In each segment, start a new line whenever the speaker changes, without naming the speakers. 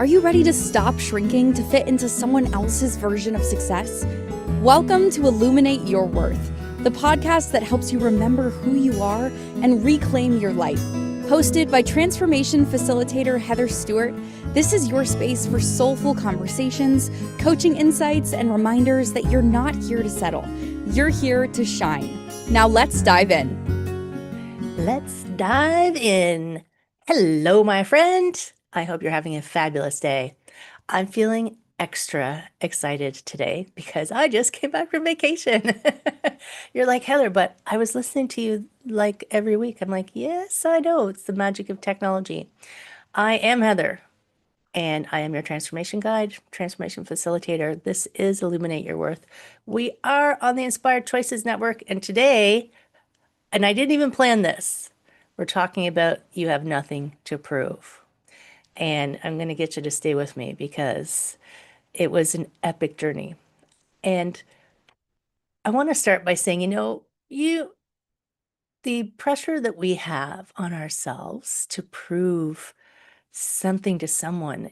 Are you ready to stop shrinking to fit into someone else's version of success? Welcome to Illuminate Your Worth, the podcast that helps you remember who you are and reclaim your light. Hosted by transformation facilitator Heather Stewart, this is your space for soulful conversations, coaching insights, and reminders that you're not here to settle. You're here to shine. Now let's dive in.
Let's dive in. Hello, my friend. I hope you're having a fabulous day. I'm feeling extra excited today because I just came back from vacation. You're like, Heather, but I was listening to you like every week. I'm like, yes, I know. It's the magic of technology. I am Heather, and I am your transformation guide, transformation facilitator. This is Illuminate Your Worth. We are on the Inspired Choices Network, and today, and I didn't even plan this, we're talking about you have nothing to prove. And I'm going to get you to stay with me because it was an epic journey. And I want to start by saying, the pressure that we have on ourselves to prove something to someone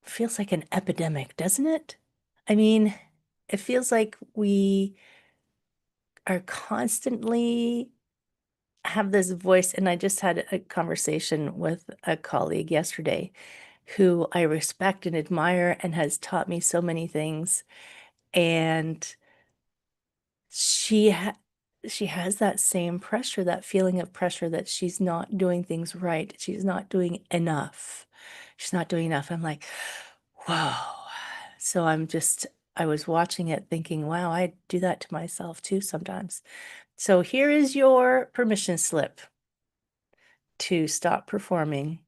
feels like an epidemic, doesn't it? I mean, it feels like we are constantly have this voice, and I just had a conversation with a colleague yesterday who I respect and admire and has taught me so many things. And she she has that same pressure, that feeling of pressure that she's not doing things right. She's not doing enough. She's not doing enough. I'm like, wow. So I was watching it thinking, wow, I do that to myself too sometimes. So here is your permission slip to stop performing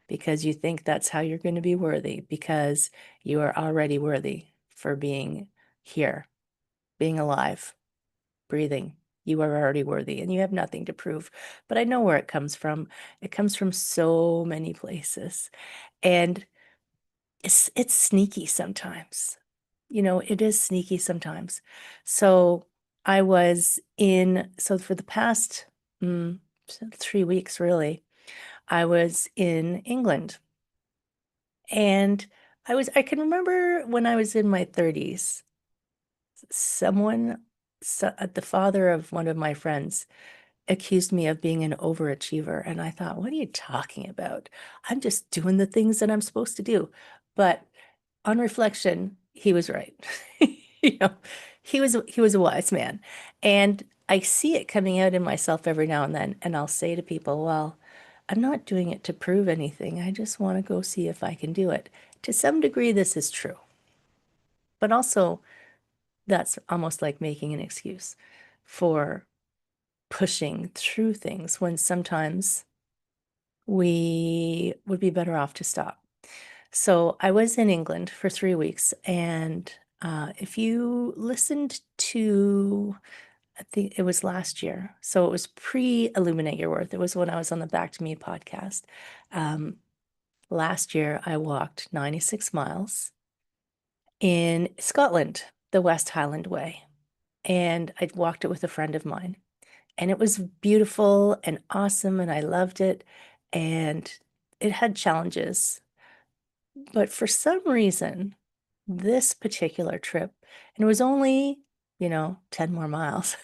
because you think that's how you're going to be worthy, because you are already worthy for being here, being alive, breathing. You are already worthy and you have nothing to prove. But I know where it comes from. It comes from so many places. And it's sneaky sometimes. It is sneaky sometimes. So so for the past 3 weeks, really, I was in England. And I can remember when I was in my 30s, the father of one of my friends accused me of being an overachiever. And I thought, what are you talking about? I'm just doing the things that I'm supposed to do. But on reflection, he was right. You know, he was a wise man. And I see it coming out in myself every now and then. And I'll say to people, well, I'm not doing it to prove anything. I just want to go see if I can do it. To some degree, this is true. But also, that's almost like making an excuse for pushing through things when sometimes we would be better off to stop. So I was in England for 3 weeks, and if you listened to, I think it was last year, so it was pre-Illuminate Your Worth. It was when I was on the Back to Me podcast. Last year, I walked 96 miles in Scotland, the West Highland Way, and I walked it with a friend of mine. And it was beautiful and awesome, and I loved it. And it had challenges. But for some reason, this particular trip, and it was only, 10 more miles.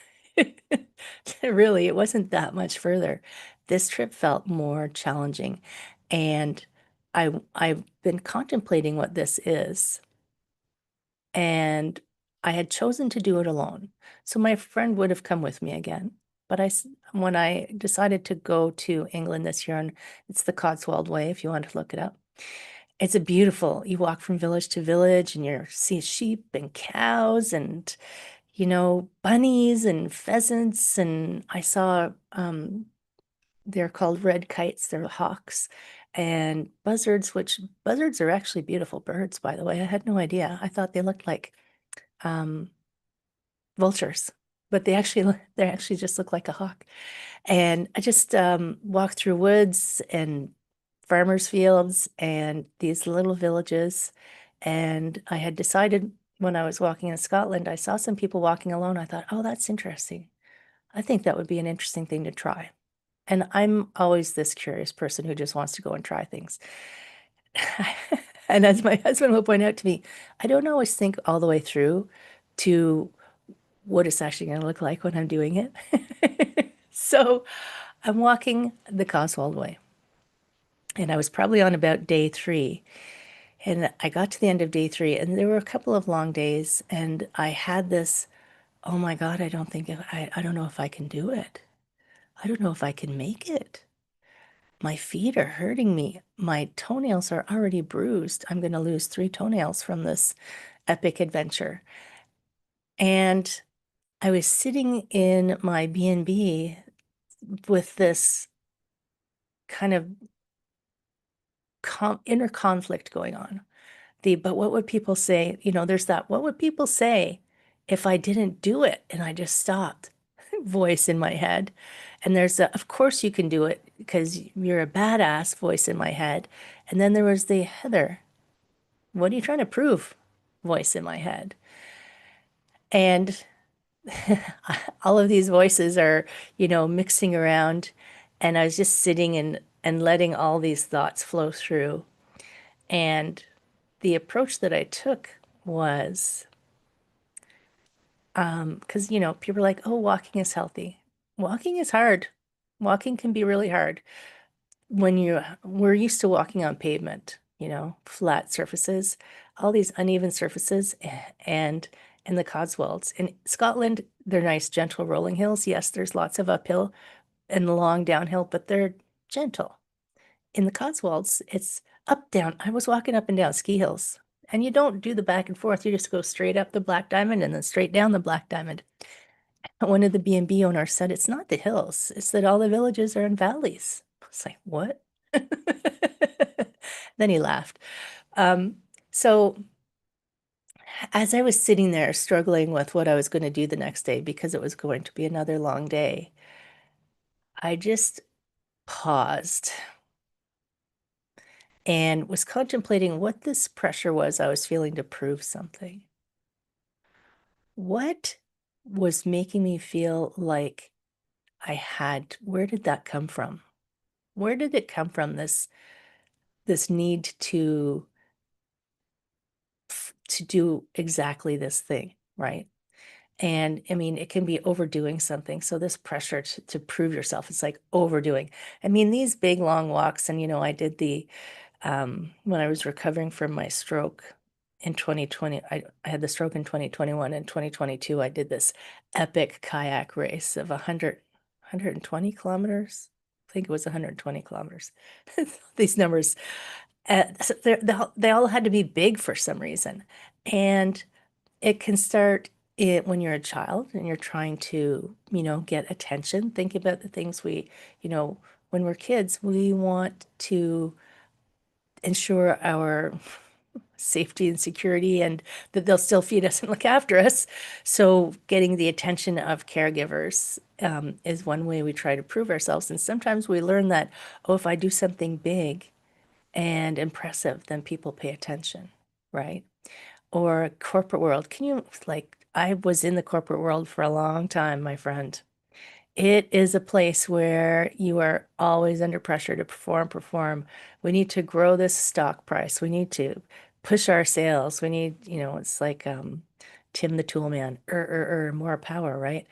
Really, it wasn't that much further. This trip felt more challenging. And I've been contemplating what this is. And I had chosen to do it alone. So my friend would have come with me again. But when I decided to go to England this year, and it's the Cotswold Way, if you want to look it up, you walk from village to village and you see sheep and cows and, bunnies and pheasants. And I saw, they're called red kites, they're hawks, and buzzards, which buzzards are actually beautiful birds, by the way. I had no idea. I thought they looked like um, vultures, but they actually just look like a hawk. And I just walked through woods and farmers' fields and these little villages. And I had decided when I was walking in Scotland, I saw some people walking alone. I thought, oh, that's interesting. I think that would be an interesting thing to try. And I'm always this curious person who just wants to go and try things. And as my husband will point out to me, I don't always think all the way through to what it's actually going to look like when I'm doing it. So I'm walking the Cotswold Way, and I was probably on about day 3. And I got to the end of day 3, and there were a couple of long days, and I had this, oh my God, I don't think I don't know if I can do it. I don't know if I can make it. My feet are hurting me. My toenails are already bruised. I'm going to lose 3 toenails from this epic adventure. And I was sitting in my B&B with this kind of inner conflict going on. But what would people say? There's that, what would people say if I didn't do it and I just stopped voice in my head. And there's a, of course you can do it because you're a badass voice in my head. And then there was the Heather, what are you trying to prove voice in my head. And all of these voices are, mixing around. And I was just sitting and letting all these thoughts flow through. And the approach that I took was, because, people are like, oh, walking is healthy. Walking is hard. Walking can be really hard when we're used to walking on pavement, flat surfaces, all these uneven surfaces, and in the Cotswolds. In Scotland, they're nice, gentle rolling hills. Yes, there's lots of uphill and long downhill, but they're gentle. In the Cotswolds, it's up, down. I was walking up and down ski hills, and you don't do the back and forth. You just go straight up the Black Diamond and then straight down the Black Diamond. One of the B&B owners said, it's not the hills, it's that all the villages are in valleys. I was like, what? Then he laughed. So as I was sitting there struggling with what I was going to do the next day, because it was going to be another long day, I just paused and was contemplating what this pressure was I was feeling to prove something. What was making me feel like where did that come from? Where did it come from, this need to do exactly this thing, right? And I mean, it can be overdoing something. So this pressure to prove yourself, it's like overdoing. I mean, these big long walks, and I did when I was recovering from my stroke in 2020, I had the stroke in 2021. In 2022, I did this epic kayak race of 120 kilometers. I think it was 120 kilometers. These numbers, so they all had to be big for some reason. And it can start when you're a child and you're trying to, get attention. Think about the things when we're kids, we want to ensure our safety and security and that they'll still feed us and look after us. So getting the attention of caregivers is one way we try to prove ourselves. And sometimes we learn that, oh, if I do something big and impressive, then people pay attention, right? Or corporate world. I was in the corporate world for a long time, my friend. It is a place where you are always under pressure to perform. We need to grow this stock price. We need to push our sales. We need, it's like Tim the Tool Man, more power, right?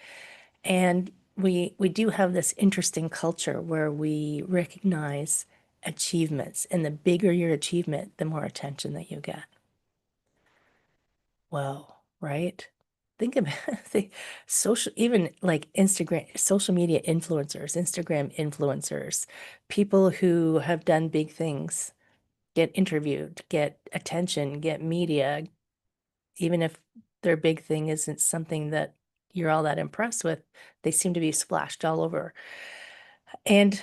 And we do have this interesting culture where we recognize achievements, and the bigger your achievement, the more attention that you get. Whoa, right? Think about the even like Instagram, social media influencers, Instagram influencers, people who have done big things, get interviewed, get attention, get media, even if their big thing isn't something that you're all that impressed with, they seem to be splashed all over. And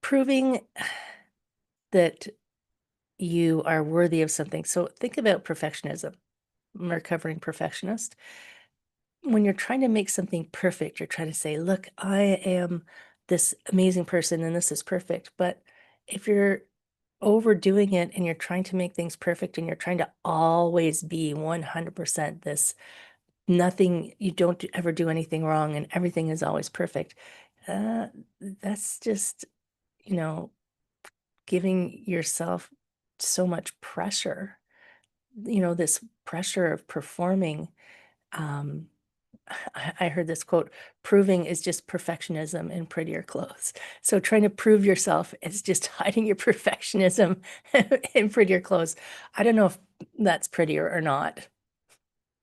proving that you are worthy of something. So think about perfectionism. I'm a recovering perfectionist. When you're trying to make something perfect, you're trying to say, look, I am this amazing person and this is perfect. But if you're overdoing it and you're trying to make things perfect and you're trying to always be 100% this, nothing, you don't ever do anything wrong and everything is always perfect, uh, that's just, you know, giving yourself so much pressure, this pressure of performing. Um, I heard this quote, proving is just perfectionism in prettier clothes. So trying to prove yourself is just hiding your perfectionism in prettier clothes. I don't know if that's prettier or not,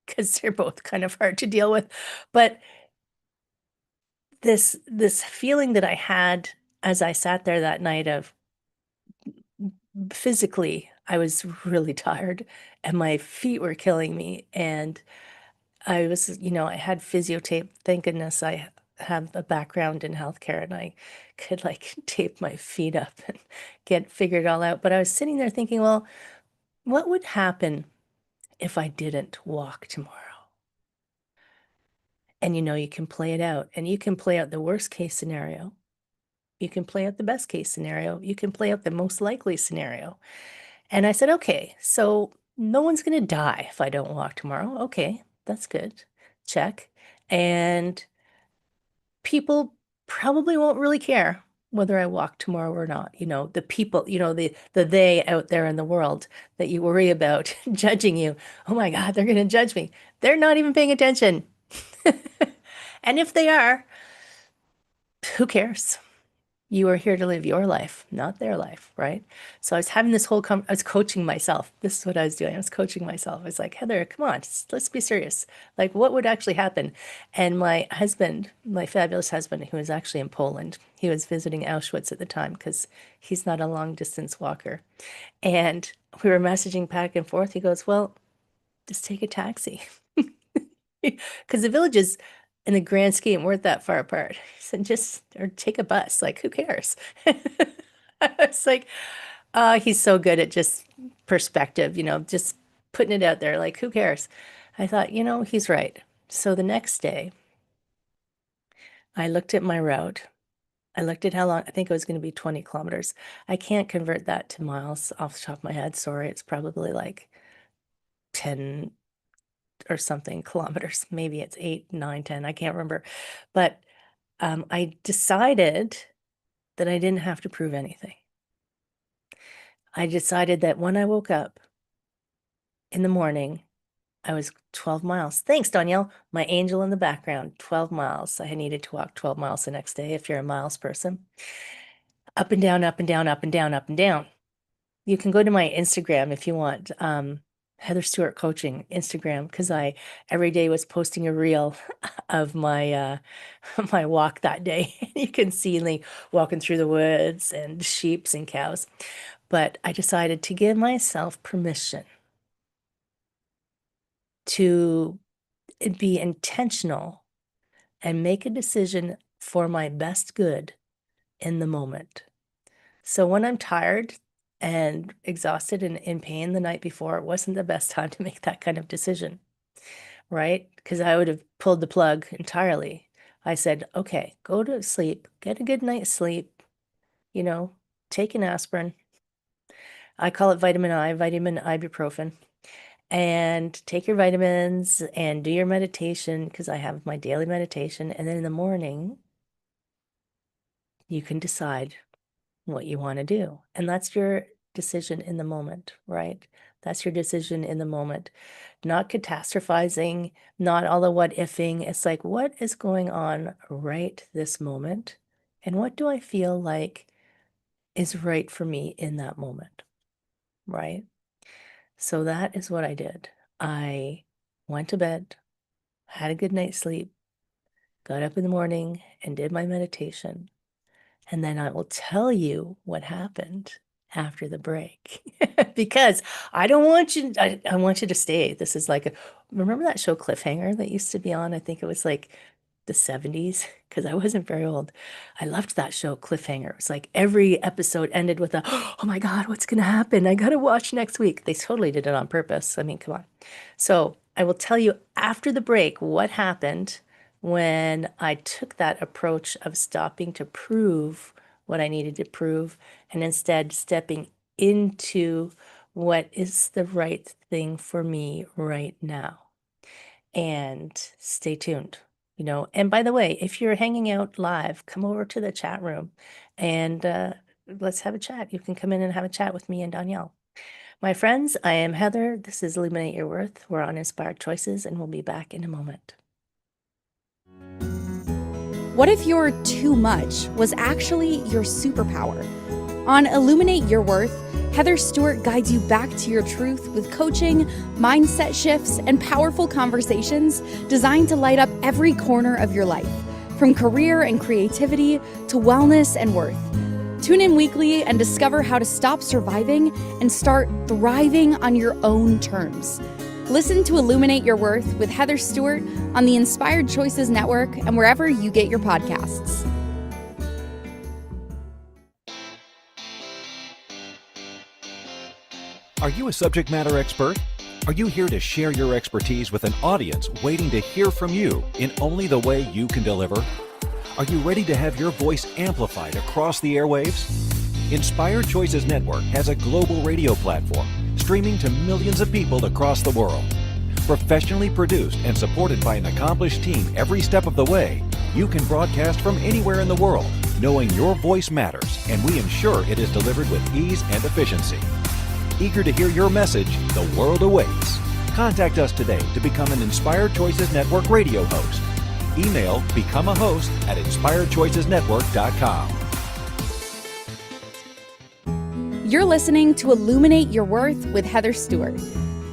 because they're both kind of hard to deal with. But this feeling that I had as I sat there that night of physically, I was really tired and my feet were killing me. And I was, I had physio tape. Thank goodness I have a background in healthcare and I could like tape my feet up and get figured all out. But I was sitting there thinking, well, what would happen if I didn't walk tomorrow? And you can play it out and you can play out the worst case scenario. You can play out the best case scenario. You can play out the most likely scenario. And I said, okay, so no one's going to die if I don't walk tomorrow. Okay, that's good. Check. And people probably won't really care whether I walk tomorrow or not. The people, the they out there in the world that you worry about judging you. Oh my God, they're going to judge me. They're not even paying attention. And if they are, who cares? You are here to live your life, not their life, right? So I was having this whole, I was coaching myself. This is what I was doing. I was coaching myself. I was like, Heather, come on, let's be serious. Like, what would actually happen? And my husband, my fabulous husband, who was actually in Poland, he was visiting Auschwitz at the time because he's not a long distance walker. And we were messaging back and forth. He goes, well, just take a taxi. Because the villages in the grand scheme weren't that far apart. He said, just or take a bus. Like, who cares? I was like, he's so good at just perspective, just putting it out there. Like, who cares? I thought, he's right. So the next day, I looked at my route. I looked at how long, I think it was going to be 20 kilometers. I can't convert that to miles off the top of my head. Sorry. It's probably like 10 or something kilometers. Maybe it's 8, 9, 10. I can't remember. But I decided that I didn't have to prove anything. I decided that when I woke up in the morning, I was 12 miles. Thanks, Danielle. My angel in the background, 12 miles. I needed to walk 12 miles the next day if you're a miles person. Up and down, up and down, up and down, up and down. You can go to my Instagram if you want. Heather Stewart Coaching Instagram, because I every day was posting a reel of my my walk that day. You can see me walking through the woods and sheeps and cows. But I decided to give myself permission to be intentional and make a decision for my best good in the moment. So when I'm tired and exhausted and in pain the night before, it wasn't the best time to make that kind of decision, right? Because I would have pulled the plug entirely. I said, okay, go to sleep, get a good night's sleep, you know, take an aspirin. I call it vitamin I, vitamin ibuprofen. And take your vitamins and do your meditation because I have my daily meditation. And then in the morning, you can decide what you want to do. And that's your decision in the moment, right? That's your decision in the moment. Not catastrophizing, not all the what ifing. It's like, what is going on right this moment? And what do I feel like is right for me in that moment, right? So that is what I did. I went to bed, had a good night's sleep, got up in the morning and did my meditation. And then I will tell you what happened after the break because I don't want you, I want you to stay. This is like remember that show Cliffhanger that used to be on? I think it was like the 70s because I wasn't very old. I loved that show Cliffhanger. It was like every episode ended with a, oh my God, what's going to happen? I got to watch next week. They totally did it on purpose. I mean, come on. So I will tell you after the break what happened when I took that approach of stopping to prove what I needed to prove and instead stepping into what is the right thing for me right now. And stay tuned. And by the way, if you're hanging out live, come over to the chat room and let's have a chat. You can come in and have a chat with me and Danielle. My friends, I am Heather. This is Illuminate Your Worth. We're on Inspired Choices, and we'll be back in a moment.
What if your too much was actually your superpower? On Illuminate Your Worth, Heather Stewart guides you back to your truth with coaching, mindset shifts, and powerful conversations designed to light up every corner of your life, from career and creativity to wellness and worth. Tune in weekly and discover how to stop surviving and start thriving on your own terms. Listen to Illuminate Your Worth with Heather Stewart on the Inspired Choices Network and wherever you get your podcasts.
Are you a subject matter expert? Are you here to share your expertise with an audience waiting to hear from you in only the way you can deliver? Are you ready to have your voice amplified across the airwaves? Inspired Choices Network has a global radio platform streaming to millions of people across the world. Professionally produced and supported by an accomplished team every step of the way, you can broadcast from anywhere in the world, knowing your voice matters, and we ensure it is delivered with ease and efficiency. Eager to hear your message, the world awaits. Contact us today to become an Inspired Choices Network radio host. Email become a host at inspiredchoicesnetwork.com.
You're listening to Illuminate Your Worth with Heather Stewart.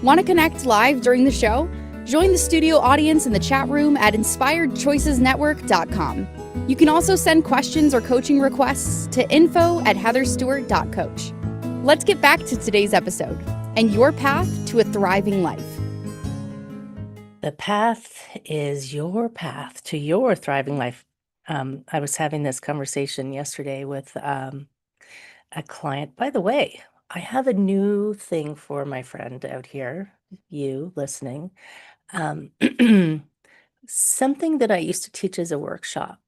Want to connect live during the show? Join the studio audience in the chat room at inspiredchoicesnetwork.com. You can also send questions or coaching requests to info@heatherstewart.coach. Let's get back to today's episode and your path to a thriving life.
The path is your path to your thriving life. I was having this conversation yesterday with a client. By the way, I have a new thing for my friend out here, you listening. Something that I used to teach as a workshop.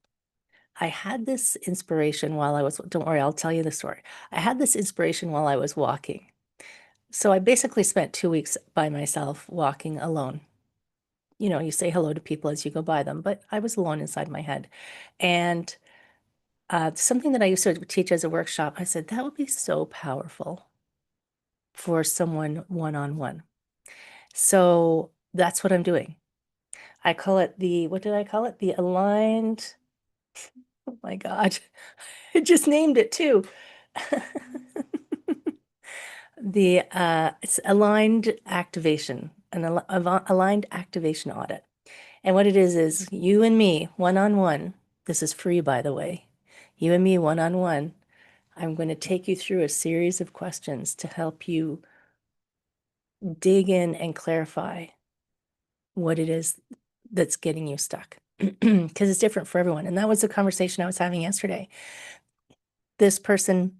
I had this inspiration don't worry, I'll tell you the story. I had this inspiration while I was walking. So I basically spent 2 weeks by myself walking alone. You say hello to people as you go by them, but I was alone inside my head. And something that I used to teach as a workshop, I said, that would be so powerful for someone one-on-one. So that's what I'm doing. I call it what did I call it? The aligned, oh my God, I just named it too. It's aligned activation, aligned activation audit. And what it is you and me one-on-one. This is free, by the way. You and me one-on-one. I'm going to take you through a series of questions to help you dig in and clarify what it is that's getting you stuck, because it's different for everyone. And that was the conversation I was having yesterday. This person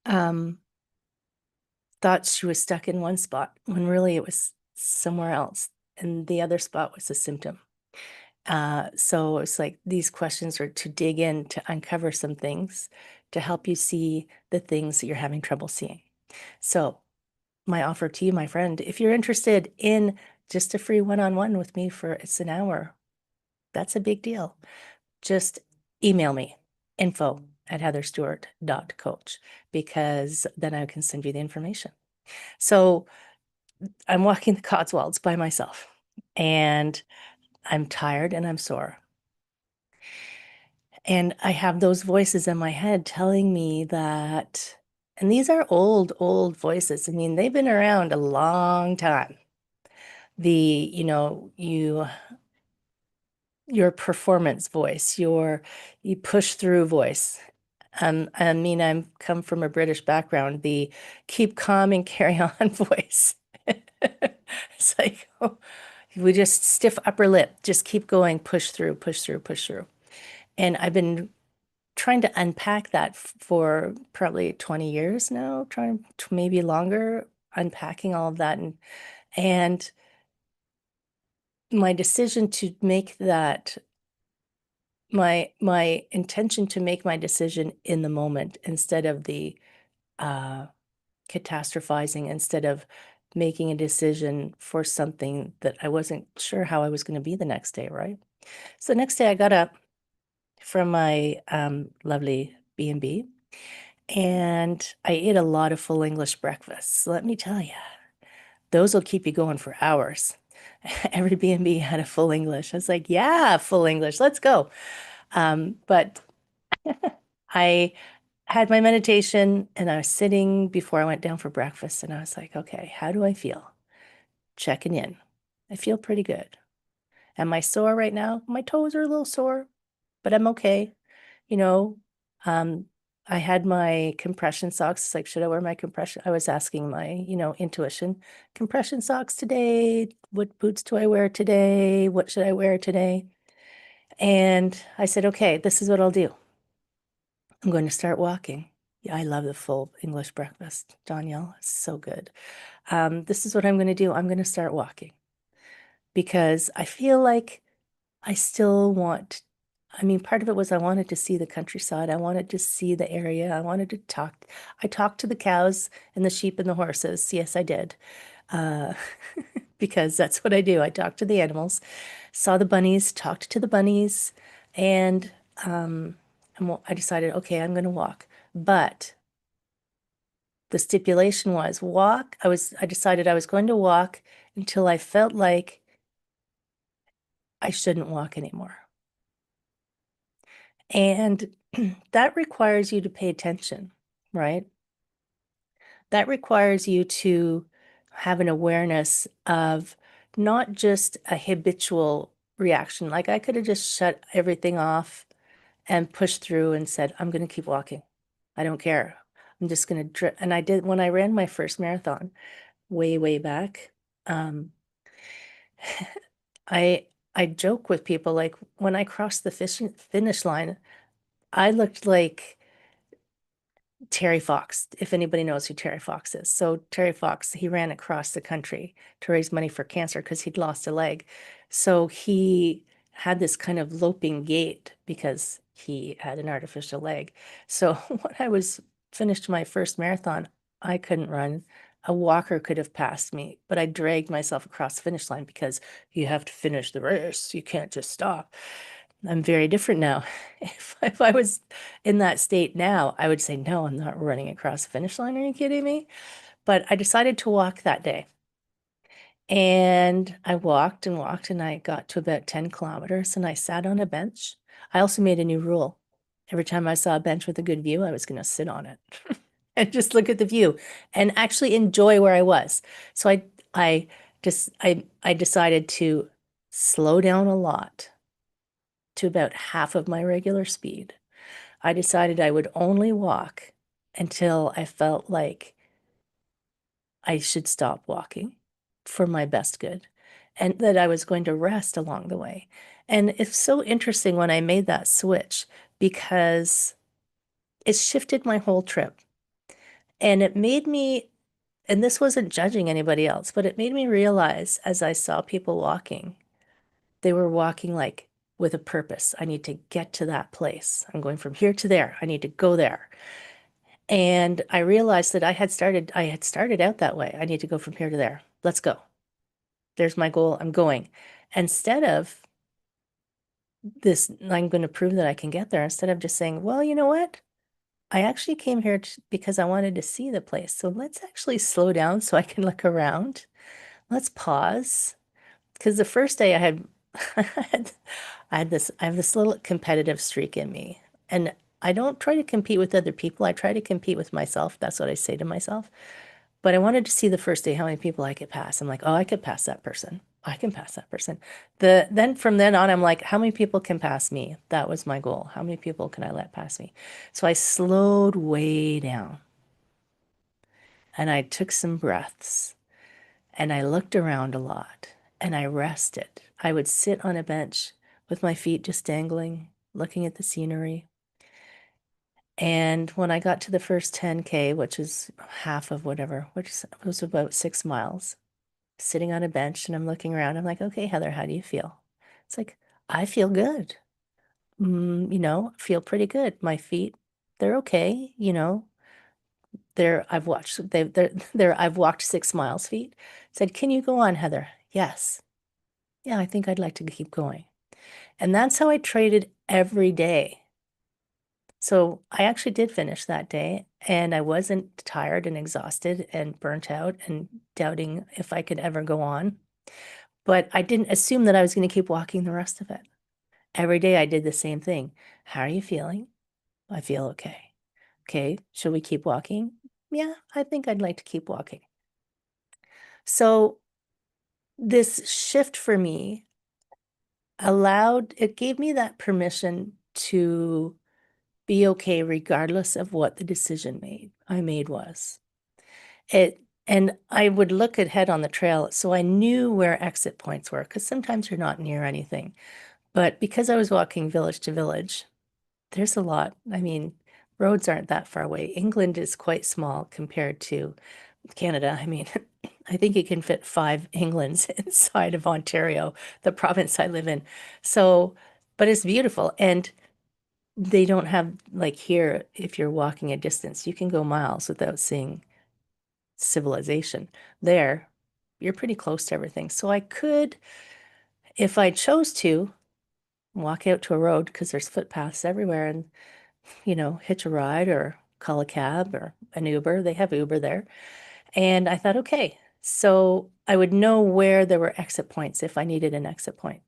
thought she was stuck in one spot when really it was somewhere else, and the other spot was a symptom. So it's like these questions are to dig in, to uncover some things, to help you see the things that you're having trouble seeing. So my offer to you, my friend, if you're interested in just a free one-on-one with me it's an hour, that's a big deal. Just email me, info@heatherstewart.coach, because then I can send you the information. So I'm walking the Cotswolds by myself, and I'm tired and I'm sore. And I have those voices in my head telling me that, and these are old voices. I mean, they've been around a long time. Your performance voice, you push through voice. I mean, I'm come from a British background, the keep calm and carry on voice. It's like, oh, we just stiff upper lip, just keep going, push through, push through, push through. And I've been trying to unpack that for probably 20 years now, trying to maybe longer, unpacking all of that. And my decision to make that my intention to make my decision in the moment instead of the catastrophizing, instead of making a decision for something that I wasn't sure how I was going to be the next day, right? So the next day I got up from my lovely B&B and I ate a lot of full English breakfasts. Let me tell you, those will keep you going for hours. Every B&B had a full English. I was like, yeah, full English, let's go. But I had my meditation and I was sitting before I went down for breakfast and I was like, okay, how do I feel? Checking in. I feel pretty good. Am I sore right now? My toes are a little sore, but I'm okay. You know, um, I had my compression socks. It's like, should I wear my compression? I was asking my, intuition, compression socks today. What boots do I wear today? What should I wear today? And I said, okay, this is what I'll do. I'm going to start walking. Yeah, I love the full English breakfast, Danielle. It's so good. This is what I'm going to do. I'm going to start walking because I feel like I still want, I mean, part of it was I wanted to see the countryside. I wanted to see the area. I wanted to talk. I talked to the cows and the sheep and the horses. Yes, I did. Uh, because that's what I do. I talk to the animals, saw the bunnies, talked to the bunnies, and I decided, okay, I'm going to walk. But the stipulation was walk. I decided I was going to walk until I felt like I shouldn't walk anymore. And that requires you to pay attention, right? That requires you to have an awareness of not just a habitual reaction. Like I could have just shut everything off and pushed through and said, I'm going to keep walking. I don't care. I'm just going to, and I did when I ran my first marathon way, way back. Um, I I joke with people like when I crossed the finish line, I looked like Terry Fox, if anybody knows who Terry Fox is. So Terry Fox, he ran across the country to raise money for cancer because he'd lost a leg. So he had this kind of loping gait because he had an artificial leg. So when I was finished my first marathon, I couldn't run. A walker could have passed me, but I dragged myself across the finish line because you have to finish the race. You can't just stop. I'm very different now. If I was in that state now, I would say, no, I'm not running across the finish line. Are you kidding me? But I decided to walk that day. And I walked and walked, and I got to about 10 kilometers and I sat on a bench. I also made a new rule. Every time I saw a bench with a good view, I was going to sit on it and just look at the view and actually enjoy where I was. So I decided to slow down a lot to about half of my regular speed. I decided I would only walk until I felt like I should stop walking for my best good and that I was going to rest along the way. And it's so interesting when I made that switch because it shifted my whole trip. And it made me, and this wasn't judging anybody else, but it made me realize as I saw people walking, they were walking like with a purpose. I need to get to that place. I'm going from here to there. I need to go there. And I realized that I had started out that way. I need to go from here to there. Let's go. There's my goal. I'm going. Instead of this, I'm going to prove that I can get there. Instead of just saying, well, you know what? I actually came here because I wanted to see the place. So let's actually slow down so I can look around. Let's pause. Because the first day I had, I have this little competitive streak in me. And I don't try to compete with other people. I try to compete with myself. That's what I say to myself. But I wanted to see the first day how many people I could pass. I'm like, oh, I could pass that person. I can pass that person. Then from then on, I'm like, how many people can pass me? That was my goal. How many people can I let pass me? So I slowed way down and I took some breaths and I looked around a lot and I rested. I would sit on a bench with my feet just dangling, looking at the scenery. And when I got to the first 10K, which is half of whatever, which was about 6 miles, sitting on a bench and I'm looking around, I'm like, okay, Heather, how do you feel? It's like, I feel good. Feel pretty good. My feet, they're okay. I've walked 6 miles feet. Said, can you go on, Heather? Yes. Yeah, I think I'd like to keep going. And that's how I traded every day. So I actually did finish that day, and I wasn't tired and exhausted and burnt out and doubting if I could ever go on. But I didn't assume that I was going to keep walking the rest of it. Every day I did the same thing. How are you feeling? I feel okay. Okay, should we keep walking? Yeah, I think I'd like to keep walking. So this shift for me it gave me that permission to be okay regardless of what the decision I made was. And I would look ahead on the trail, so I knew where exit points were, because sometimes you're not near anything. But because I was walking village to village, there's a lot. I mean, roads aren't that far away. England is quite small compared to Canada. I mean, I think you can fit 5 Englands inside of Ontario, the province I live in. So, but it's beautiful. And they don't have, like here, if you're walking a distance, you can go miles without seeing civilization. There, you're pretty close to everything. So I could, if I chose to, walk out to a road because there's footpaths everywhere and, hitch a ride or call a cab or an Uber. They have Uber there. And I thought, okay, so I would know where there were exit points if I needed an exit point.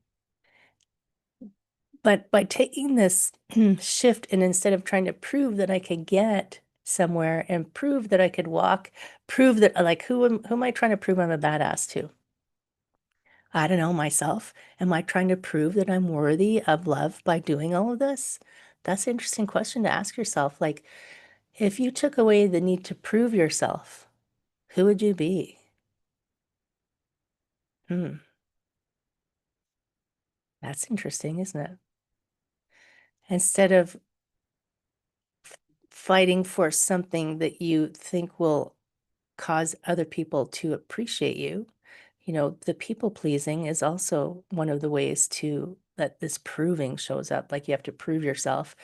But by taking this shift and instead of trying to prove that I could get somewhere and prove that I could walk, prove that, like, who am I trying to prove I'm a badass to? I don't know, myself. Am I trying to prove that I'm worthy of love by doing all of this? That's an interesting question to ask yourself. Like, if you took away the need to prove yourself, who would you be? Hmm, that's interesting, isn't it? Instead of fighting for something that you think will cause other people to appreciate you, the people pleasing is also one of the ways that this proving shows up. Like you have to prove yourself.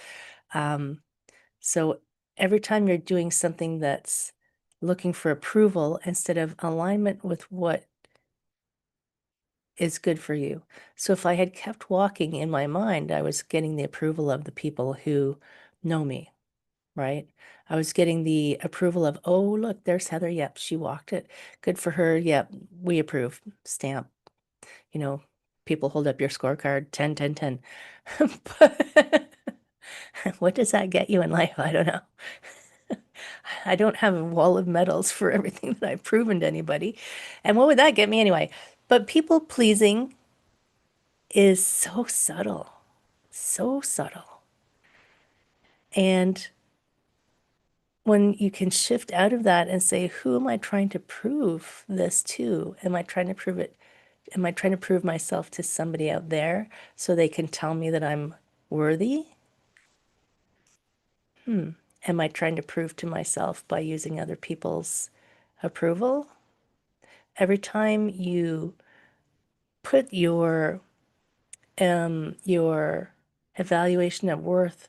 So every time you're doing something that's looking for approval instead of alignment with what is good for you. So if I had kept walking in my mind, I was getting the approval of the people who know me, right? I was getting the approval of, oh, look, there's Heather. Yep, she walked it. Good for her. Yep, we approve. Stamp. You know, people hold up your scorecard, 10, 10, 10. But what does that get you in life? I don't know. I don't have a wall of medals for everything that I've proven to anybody. And what would that get me anyway? But people pleasing is so subtle, so subtle. And when you can shift out of that and say, who am I trying to prove this to? Am I trying to prove it? Am I trying to prove myself to somebody out there so they can tell me that I'm worthy? Am I trying to prove to myself by using other people's approval? Every time you put your evaluation of worth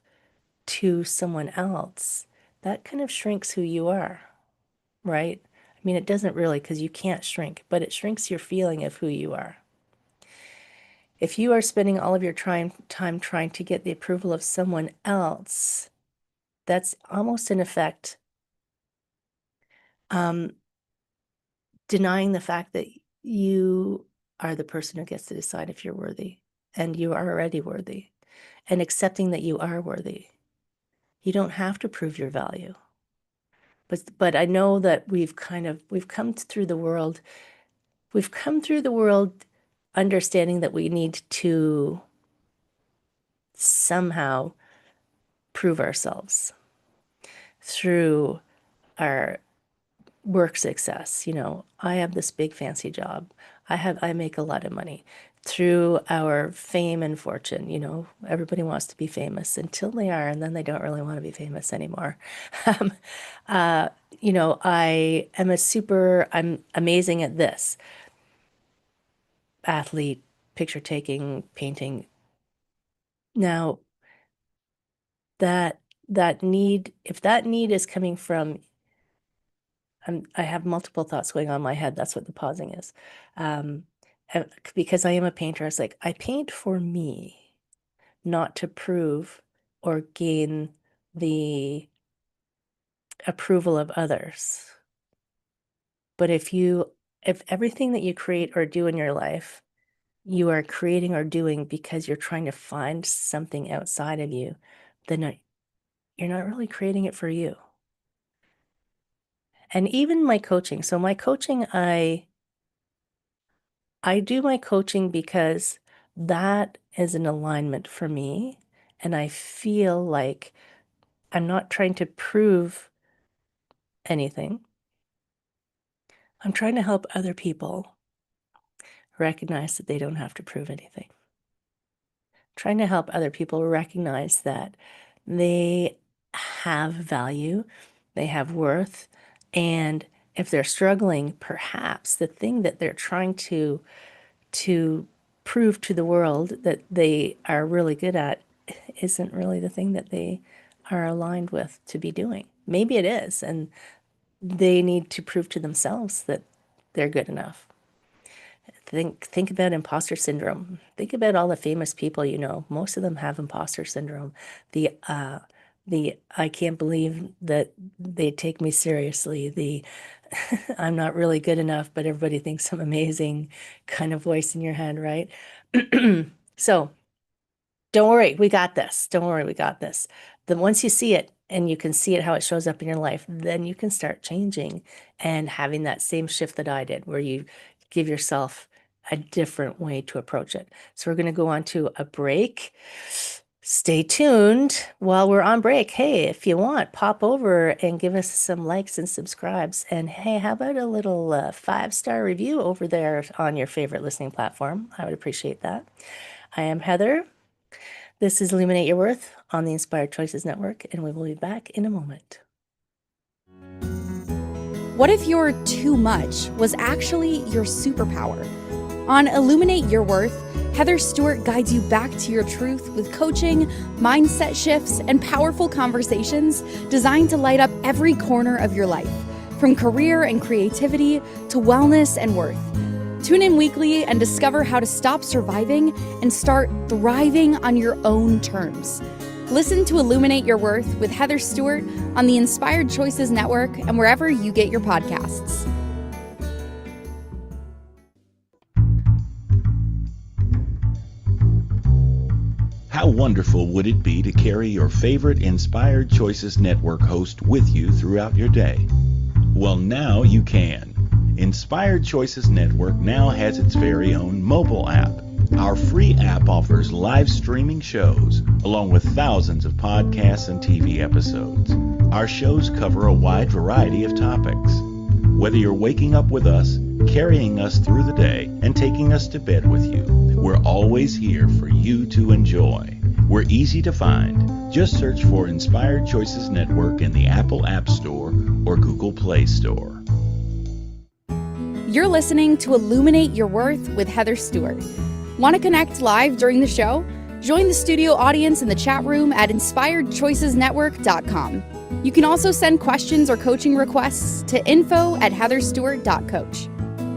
to someone else, that kind of shrinks who you are, right? I mean, it doesn't really, because you can't shrink, but it shrinks your feeling of who you are. If you are spending all of your time trying to get the approval of someone else, that's almost in effect denying the fact that you are the person who gets to decide if you're worthy, and you are already worthy, and accepting that you are worthy. You don't have to prove your value. But I know that we've come through the world. We've come through the world understanding that we need to somehow prove ourselves through our work success. I have this big fancy job. I make a lot of money through our fame and fortune. Everybody wants to be famous until they are, and then they don't really want to be famous anymore. Um, uh, I'm amazing at this. Athlete, picture taking, painting. Now, that need, if that need is coming from, I have multiple thoughts going on in my head. That's what the pausing is. Because I am a painter, it's like I paint for me. not to prove or gain the approval of others. But if everything that you create or do in your life, you are creating or doing because you're trying to find something outside of you, then you're not really creating it for you. And even my coaching. So my coaching, I do my coaching because that is an alignment for me. And I feel like I'm not trying to prove anything. I'm trying to help other people recognize that they don't have to prove anything. Trying to help other people recognize that they have value, they have worth, and if they're struggling, perhaps the thing that they're trying to prove to the world that they are really good at isn't really the thing that they are aligned with to be doing. Maybe it is, and they need to prove to themselves that they're good enough. Think about imposter syndrome. Think about all the famous people you know. Most of them have imposter syndrome. The I can't believe that they take me seriously. The I'm not really good enough, but everybody thinks I'm amazing kind of voice in your head, right? So don't worry, we got this. Don't worry, we got this. Then once you see it and you can see it how it shows up in your life, then you can start changing and having that same shift that I did, where you give yourself a different way to approach it. So we're going to go on to a break. Stay tuned while we're on break. Hey, if you want, pop over and give us some likes and subscribes. And hey, how about a little 5-star review over there on your favorite listening platform? I would appreciate that. I am Heather. This is Illuminate Your Worth on the Inspired Choices Network, and we will be back in a moment.
What if your too much was actually your superpower? On Illuminate Your Worth, Heather Stewart guides you back to your truth with coaching, mindset shifts, and powerful conversations designed to light up every corner of your life, from career and creativity to wellness and worth. Tune in weekly and discover how to stop surviving and start thriving on your own terms. Listen to Illuminate Your Worth with Heather Stewart on the Inspired Choices Network and wherever you get your podcasts.
How wonderful would it be to carry your favorite Inspired Choices Network host with you throughout your day? Well, now you can. Inspired Choices Network now has its very own mobile app. Our free app offers live streaming shows, along with thousands of podcasts and TV episodes. Our shows cover a wide variety of topics. Whether you're waking up with us, carrying us through the day, and taking us to bed with you, we're always here for you to enjoy. We're easy to find. Just search for Inspired Choices Network in the Apple App Store or Google Play Store.
You're listening to Illuminate Your Worth with Heather Stewart. Want to connect live during the show? Join the studio audience in the chat room at inspiredchoicesnetwork.com. You can also send questions or coaching requests to info@heatherstewart.coach.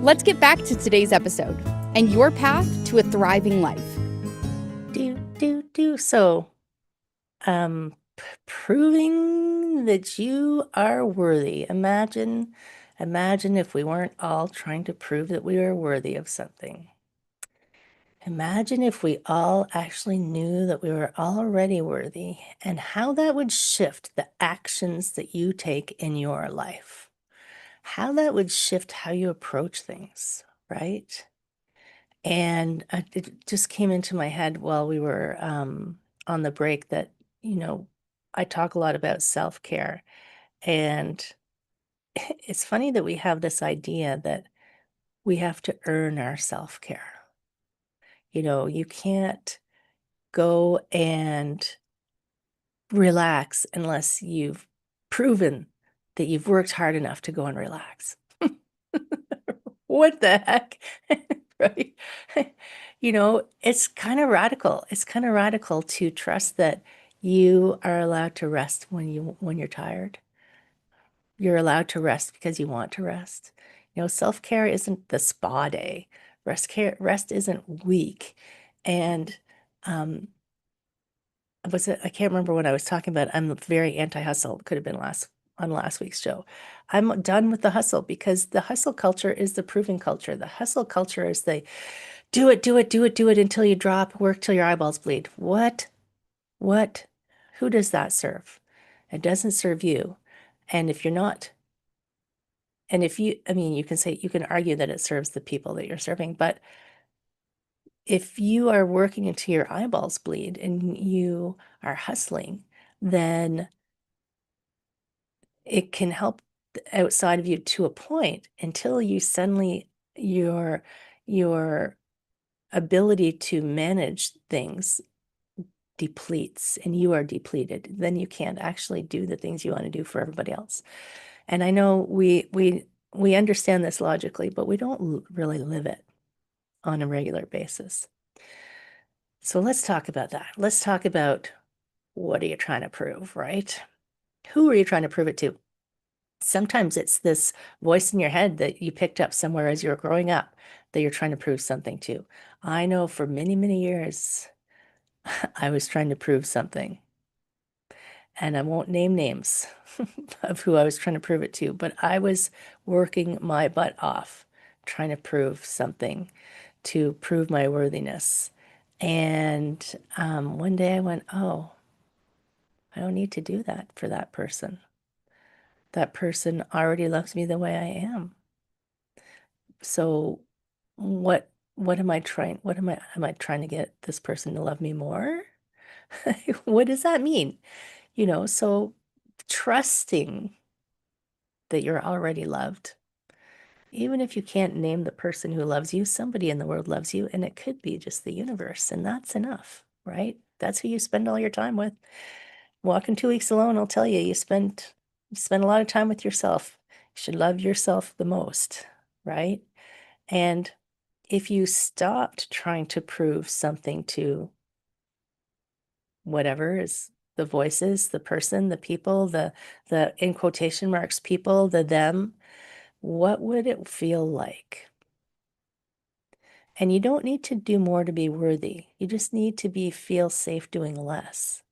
Let's get back to today's episode and your path to a thriving life.
So, proving that you are worthy. Imagine if we weren't all trying to prove that we are worthy of something. Imagine if we all actually knew that we were already worthy, and how that would shift the actions that you take in your life. How that would shift how you approach things, right? And it just came into my head while we were on the break that, I talk a lot about self-care. And it's funny that we have this idea that we have to earn our self-care. You can't go and relax unless you've proven that you've worked hard enough to go and relax. What the heck? Right? It's kind of radical. It's kind of radical to trust that you are allowed to rest when you're tired. You're allowed to rest because you want to rest. Self-care isn't the spa day. Rest isn't weak. And I can't remember what I was talking about. I'm very anti-hustle. Could have been on last week's show. I'm done with the hustle because the hustle culture is the proving culture. The hustle culture is the do it, do it, do it, do it until you drop, work till your eyeballs bleed. What? What? Who does that serve? It doesn't serve you. And if you're not, and if you, I mean, you can argue that it serves the people that you're serving, but if you are working until your eyeballs bleed and you are hustling, then it can help outside of you to a point until you suddenly your ability to manage things depletes and you are depleted. Then you can't actually do the things you want to do for everybody else. And I know we understand this logically, but we don't really live it on a regular basis. So let's talk about that. Let's talk about what are you trying to prove, right? Who are you trying to prove it to? Sometimes it's this voice in your head that you picked up somewhere as you were growing up that you're trying to prove something to. I know for many, many years, I was trying to prove something. And I won't name names of who I was trying to prove it to, but I was working my butt off trying to prove something, to prove my worthiness. And one day I went, oh, I don't need to do that for that person. That person already loves me the way I am. So what am I trying? Am I trying to get this person to love me more? What does that mean? So trusting that you're already loved. Even if you can't name the person who loves you, somebody in the world loves you, and it could be just the universe, and that's enough, right? That's who you spend all your time with. Walking 2 weeks alone, I'll tell you, you spend a lot of time with yourself. You should love yourself the most, right? And if you stopped trying to prove something to whatever is the voices, the person, the people, the in quotation marks people, the them, what would it feel like? And you don't need to do more to be worthy. You just need to feel safe doing less,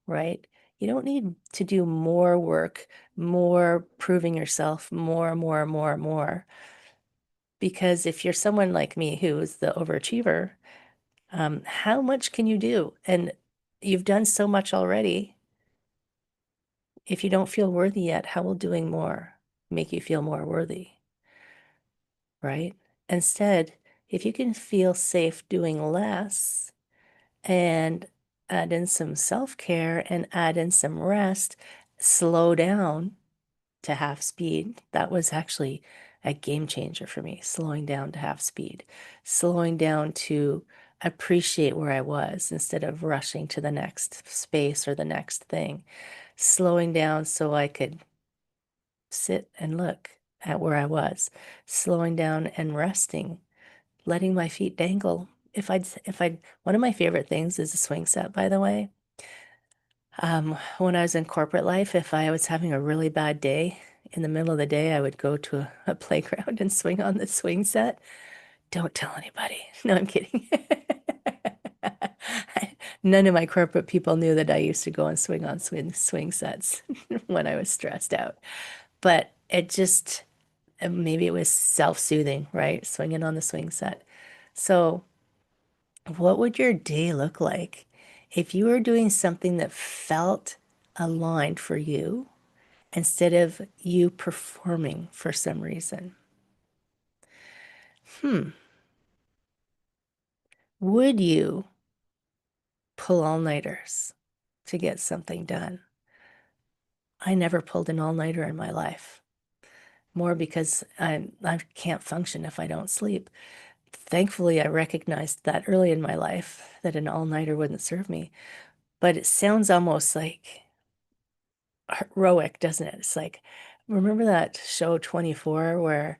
right? You don't need to do more work, more proving yourself, more. Because if you're someone like me who is the overachiever, how much can you do? And you've done so much already. If you don't feel worthy yet, how will doing more make you feel more worthy? Right? Instead, if you can feel safe doing less and add in some self-care and add in some rest, slow down to half speed. That was actually a game changer for me, slowing down to half speed, slowing down to appreciate where I was instead of rushing to the next space or the next thing, slowing down so I could sit and look at where I was, slowing down and resting, letting my feet dangle. One of my favorite things is a swing set, by the way. When I was in corporate life, if I was having a really bad day, in the middle of the day, I would go to a playground and swing on the swing set. Don't tell anybody. No, I'm kidding. None of my corporate people knew that I used to go and swing on swing sets when I was stressed out. But maybe it was self-soothing, right? Swinging on the swing set. So, what would your day look like if you were doing something that felt aligned for you instead of you performing for some reason? Would you pull all-nighters to get something done? I never pulled an all-nighter in my life, more because I can't function if I don't sleep. Thankfully, I recognized that early in my life that an all-nighter wouldn't serve me. But it sounds almost like heroic, doesn't it? It's like, remember that show 24 where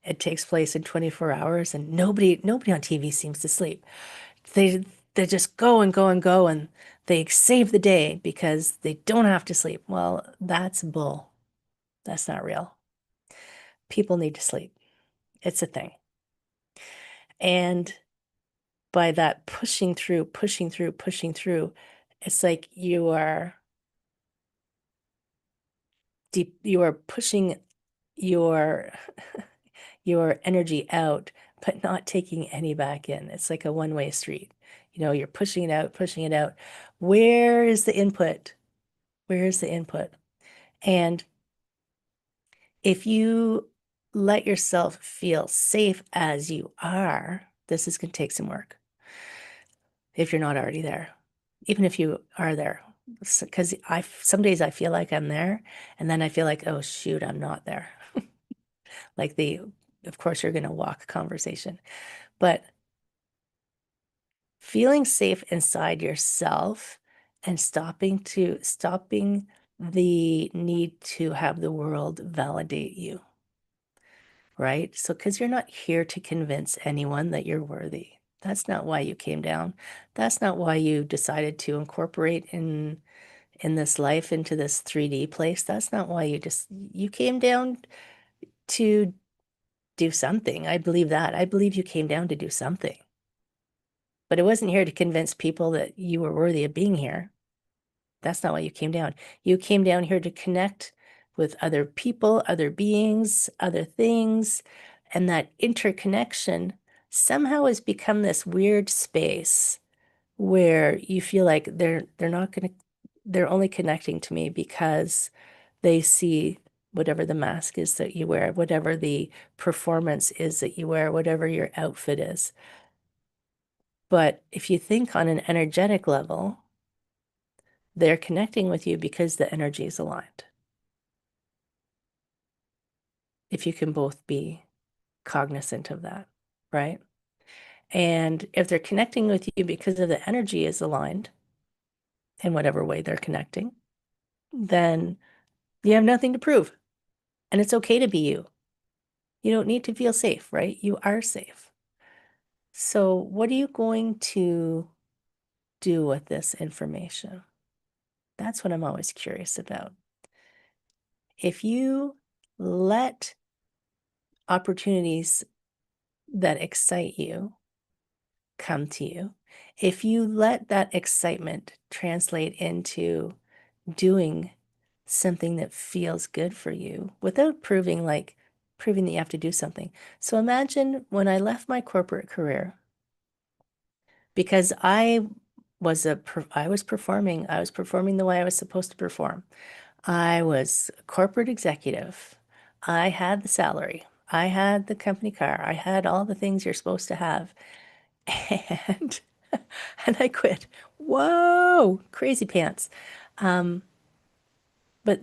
it takes place in 24 hours and nobody on TV seems to sleep. They just go and go and go and they save the day because they don't have to sleep. Well, that's bull. That's not real. People need to sleep. It's a thing. And by that pushing through, it's like you are pushing your your energy out, but not taking any back in. It's like a one-way street. You're pushing it out, pushing it out. Where is the input? Where is the input? And if you let yourself feel safe as you are, this is going to take some work if you're not already there, even if you are there. Because some days I feel like I'm there, and then I feel like, oh, shoot, I'm not there. Like of course, you're going to walk conversation, but feeling safe inside yourself and stopping the need to have the world validate you, right? So, because you're not here to convince anyone that you're worthy. That's not why you came down. That's not why you decided to incorporate in this life into this 3D place. That's not why you came down to do something. I believe that. I believe you came down to do something. But it wasn't here to convince people that you were worthy of being here. That's not why you came down. You came down here to connect with other people, other beings, other things, and that interconnection somehow has become this weird space where you feel like they're only connecting to me because they see whatever the mask is that you wear, whatever the performance is that you wear, whatever your outfit is. But if you think on an energetic level, they're connecting with you because the energy is aligned. If you can both be cognizant of that, right? And if they're connecting with you because of the energy is aligned in whatever way they're connecting, then you have nothing to prove. And it's okay to be you. You don't need to feel safe, right? You are safe. So what are you going to do with this information? That's what I'm always curious about. If you let opportunities that excite you come to you, if you let that excitement translate into doing something that feels good for you without proving that you have to do something. So imagine when I left my corporate career, because I was performing the way I was supposed to perform. I was a corporate executive. I had the salary. I had the company car. I had all the things you're supposed to have. And and I quit. Whoa, crazy pants. But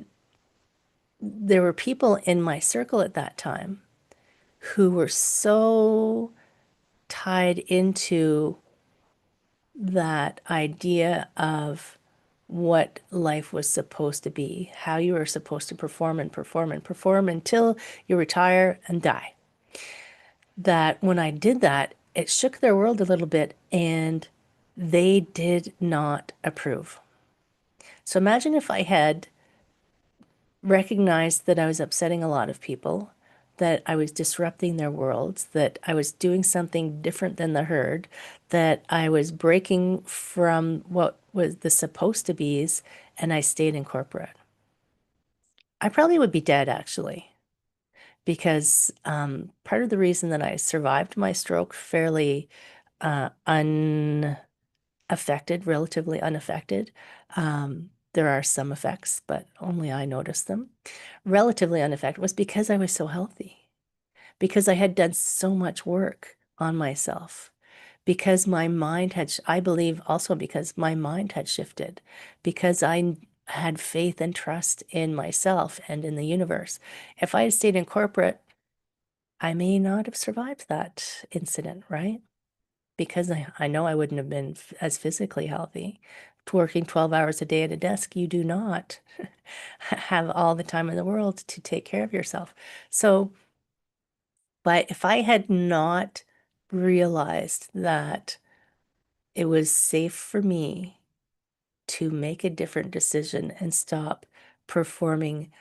there were people in my circle at that time who were so tied into that idea of what life was supposed to be, how you were supposed to perform and perform and perform until you retire and die. That when I did that, it shook their world a little bit and they did not approve. So imagine if I had recognized that I was upsetting a lot of people, that I was disrupting their worlds, that I was doing something different than the herd, that I was breaking from what was the supposed to be's, and I stayed in corporate. I probably would be dead, actually, because part of the reason that I survived my stroke fairly unaffected, relatively unaffected. There are some effects, but only I noticed them. Relatively unaffected was because I was so healthy, because I had done so much work on myself, because my mind had, I believe also because my mind had shifted, because I had faith and trust in myself and in the universe. If I had stayed in corporate, I may not have survived that incident, right? Because I know I wouldn't have been as physically healthy. Working 12 hours a day at a desk, you do not have all the time in the world to take care of yourself. So, but if I had not realized that it was safe for me to make a different decision and stop performing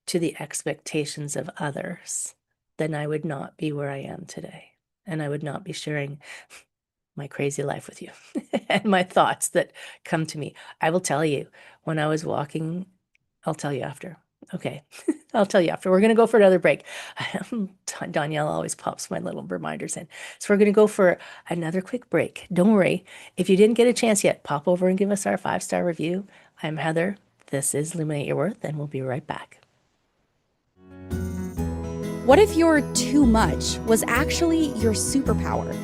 to the expectations of others, then I would not be where I am today. And I would not be sharing my crazy life with you and my thoughts that come to me. I will tell you when I was walking, I'll tell you after. Okay. I'll tell you after. We're going to go for another break. Danielle always pops my little reminders in. So we're going to go for another quick break. Don't worry. If you didn't get a chance yet, pop over and give us our 5-star review. I'm Heather. This is Illuminate Your Worth, and we'll be right back.
What if your too much was actually your superpower?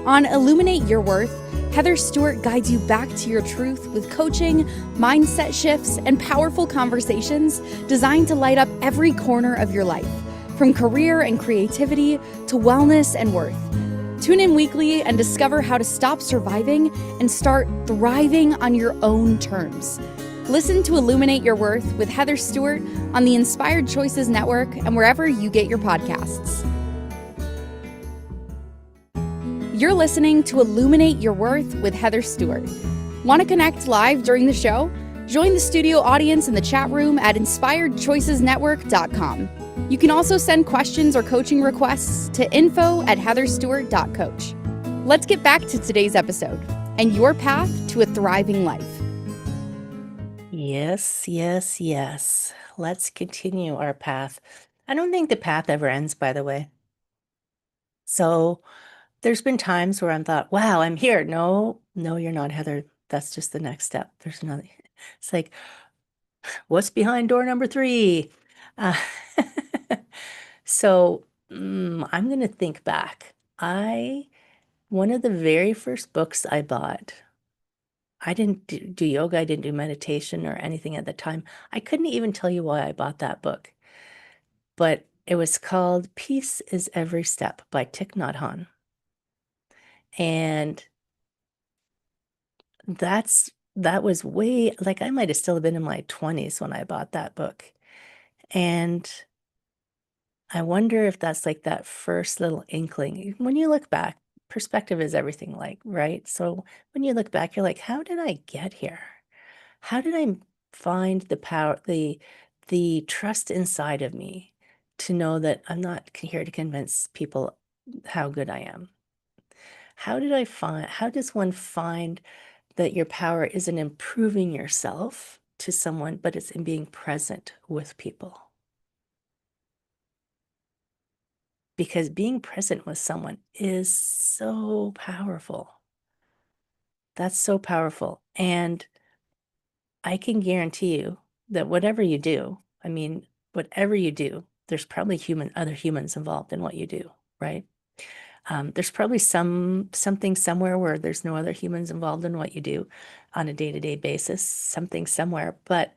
On Illuminate Your Worth, Heather Stewart guides you back to your truth with coaching, mindset shifts, and powerful conversations designed to light up every corner of your life, from career and creativity to wellness and worth. Tune in weekly and discover how to stop surviving and start thriving on your own terms. Listen to Illuminate Your Worth with Heather Stewart on the Inspired Choices Network and wherever you get your podcasts. You're listening to Illuminate Your Worth with Heather Stewart. Want to connect live during the show? Join the studio audience in the chat room at inspiredchoicesnetwork.com. You can also send questions or coaching requests to info@heatherstewart.coach. Let's get back to today's episode and your path to a thriving life.
Yes, yes, yes. Let's continue our path. I don't think the path ever ends, by the way. So there's been times where I'm thought, wow, I'm here. No, you're not, Heather. That's just the next step. There's another. It's like, what's behind door number 3? Uh, so I'm going to think back. One of the very first books I bought, I didn't do yoga. I didn't do meditation or anything at the time. I couldn't even tell you why I bought that book. But it was called Peace is Every Step by Thich Nhat Hanh. And that was way, like I might have still been in my 20s when I bought that book. And I wonder if that's like that first little inkling. When you look back, perspective is everything, like, right? So when you look back, you're like, how did I get here? How did I find the power, the trust inside of me to know that I'm not here to convince people how good I am? How does one find that your power isn't improving yourself to someone, but it's in being present with people? Because being present with someone is so powerful. That's so powerful. And I can guarantee you that whatever you do, there's probably other humans involved in what you do, right? There's probably something somewhere where there's no other humans involved in what you do on a day-to-day basis, something somewhere. But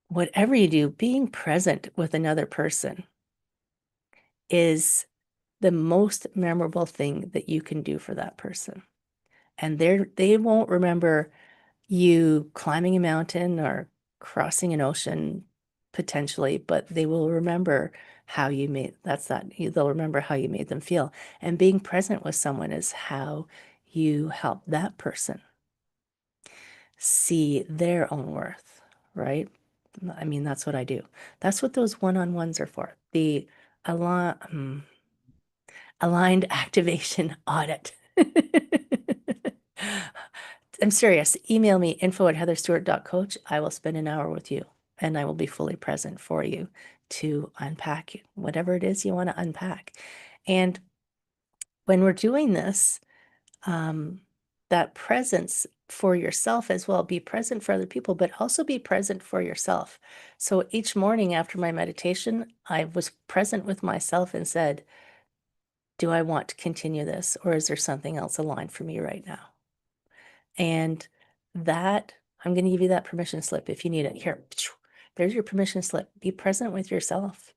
whatever you do, being present with another person is the most memorable thing that you can do for that person. And they won't remember you climbing a mountain or crossing an ocean potentially, but they will remember they'll remember how you made them feel. And being present with someone is how you help that person see their own worth, right? I mean, that's what I do. That's what those one-on-ones are for. The aligned activation audit. I'm serious. Email me, info@heatherstewart.coach. I will spend an hour with you and I will be fully present for you to unpack whatever it is you want to unpack. And when we're doing this, that presence for yourself as well, be present for other people, but also be present for yourself. So each morning after my meditation, I was present with myself and said, do I want to continue this, or is there something else aligned for me right now? And that, I'm going to give you that permission slip if you need it. Here, there's your permission slip. Be present with yourself.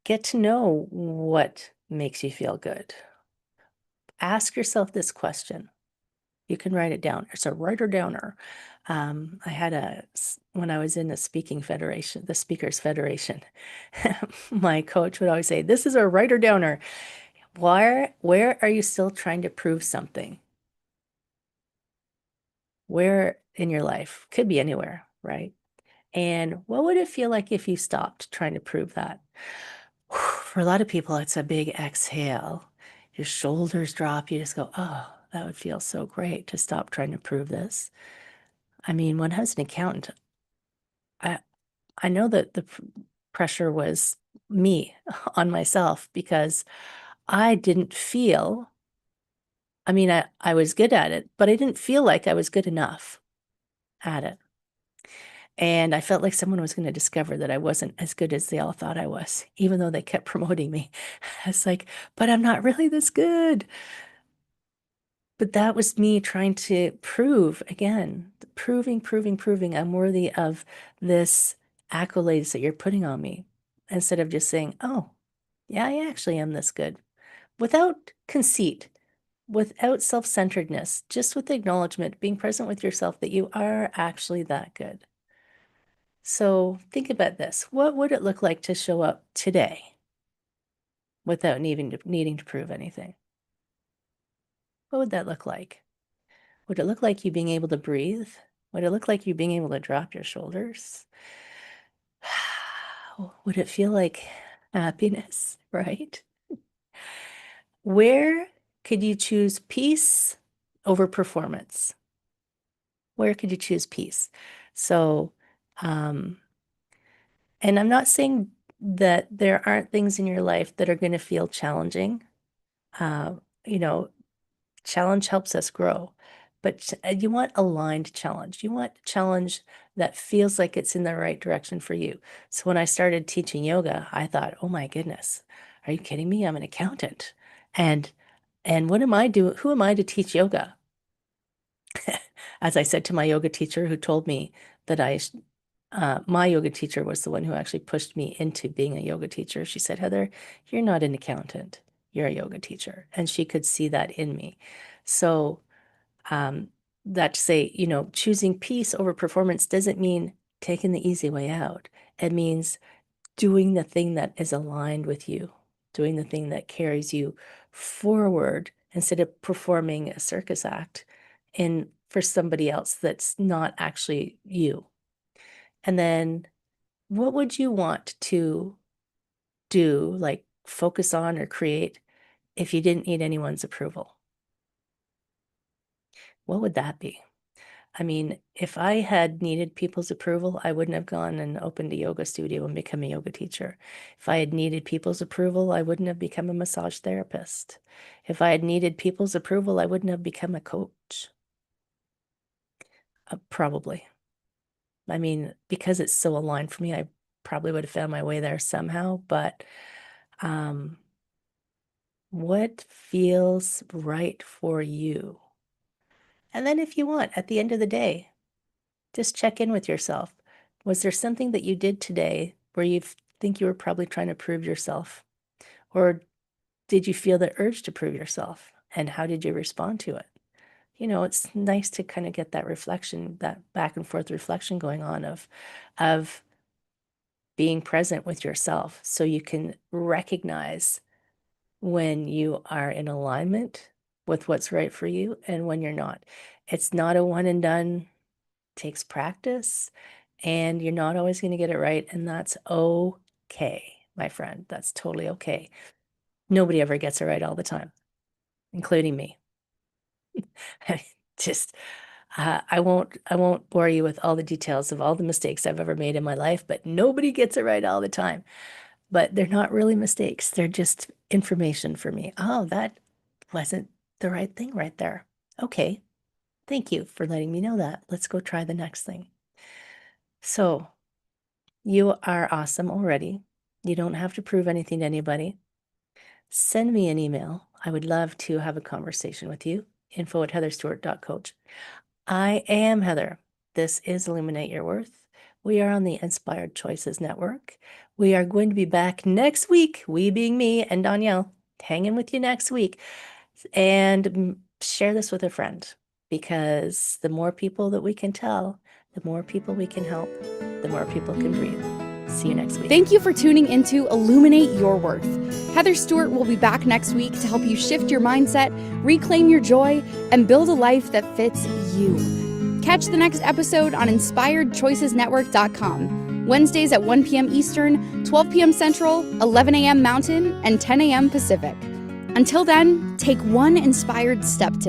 Get to know what makes you feel good. Ask yourself this question. You can write it down. It's a writer-downer. When I was in the Speakers Federation, my coach would always say, this is a writer-downer. Where are you still trying to prove something? Where in your life? Could be anywhere, right? And what would it feel like if you stopped trying to prove that? For a lot of people, it's a big exhale. your shoulders drop. You just go, oh, that would feel so great to stop trying to prove this. I mean, when I was an accountant, I know that the pressure was me on myself because I didn't feel, I mean, I was good at it, but I didn't feel like I was good enough at it. And I felt like someone was going to discover that I wasn't as good as they all thought I was, even though they kept promoting me. It's like, but I'm not really this good. But that was me trying to prove again, proving I'm worthy of this accolades that you're putting on me, instead of just saying, oh, yeah, I actually am this good, without conceit, without self-centeredness, just with acknowledgement, being present with yourself that you are actually that good. So think about this. What would it look like to show up today without needing to prove anything? What would that look like? Would it look like you being able to breathe? Would it look like you being able to drop your shoulders? Would it feel like happiness, right? Where could you choose peace over performance? Where could you choose peace? So, and I'm not saying that there aren't things in your life that are going to feel challenging. You know, challenge helps us grow, but you want aligned challenge. You want challenge that feels like it's in the right direction for you. So when I started teaching yoga, I thought, oh my goodness, are you kidding me? I'm an accountant. And what am I doing? Who am I to teach yoga? As I said to my yoga teacher, who told me that my yoga teacher was the one who actually pushed me into being a yoga teacher. She said, Heather, you're not an accountant. You're a yoga teacher. And she could see that in me. So that to say, choosing peace over performance doesn't mean taking the easy way out. It means doing the thing that is aligned with you, doing the thing that carries you forward instead of performing a circus act for somebody else that's not actually you. And then what would you want to do, like focus on or create, if you didn't need anyone's approval? What would that be? I mean, if I had needed people's approval, I wouldn't have gone and opened a yoga studio and become a yoga teacher. If I had needed people's approval, I wouldn't have become a massage therapist. If I had needed people's approval, I wouldn't have become a coach. Probably. I mean, because it's so aligned for me, I probably would have found my way there somehow, but what feels right for you? And then if you want, at the end of the day, just check in with yourself. Was there something that you did today where you think you were probably trying to prove yourself? Or did you feel the urge to prove yourself? And how did you respond to it? It's nice to kind of get that reflection, that back and forth reflection going on of being present with yourself, so you can recognize when you are in alignment with what's right for you and when you're not. It's not a one and done. It takes practice, and you're not always going to get it right. And that's okay, my friend. That's totally okay. Nobody ever gets it right all the time, including me. I won't bore you with all the details of all the mistakes I've ever made in my life, but nobody gets it right all the time. But they're not really mistakes. They're just information for me. Oh, that wasn't the right thing right there. Okay. Thank you for letting me know that. Let's go try the next thing. So you are awesome already. You don't have to prove anything to anybody. Send me an email. I would love to have a conversation with you. info@heatherstewart.coach. I am Heather. This is Illuminate Your Worth. We are on the Inspired Choices Network. We are going to be back next week, we being me and Danielle, hanging with you next week. And share this with a friend, because the more people that we can tell, the more people we can help, the more people can breathe. See you next week.
Thank you for tuning into Illuminate Your Worth. Heather Stewart will be back next week to help you shift your mindset, reclaim your joy, and build a life that fits you. Catch the next episode on InspiredChoicesNetwork.com, Wednesdays at 1 p.m. Eastern, 12 p.m. Central, 11 a.m. Mountain, and 10 a.m. Pacific. Until then, take one inspired step today.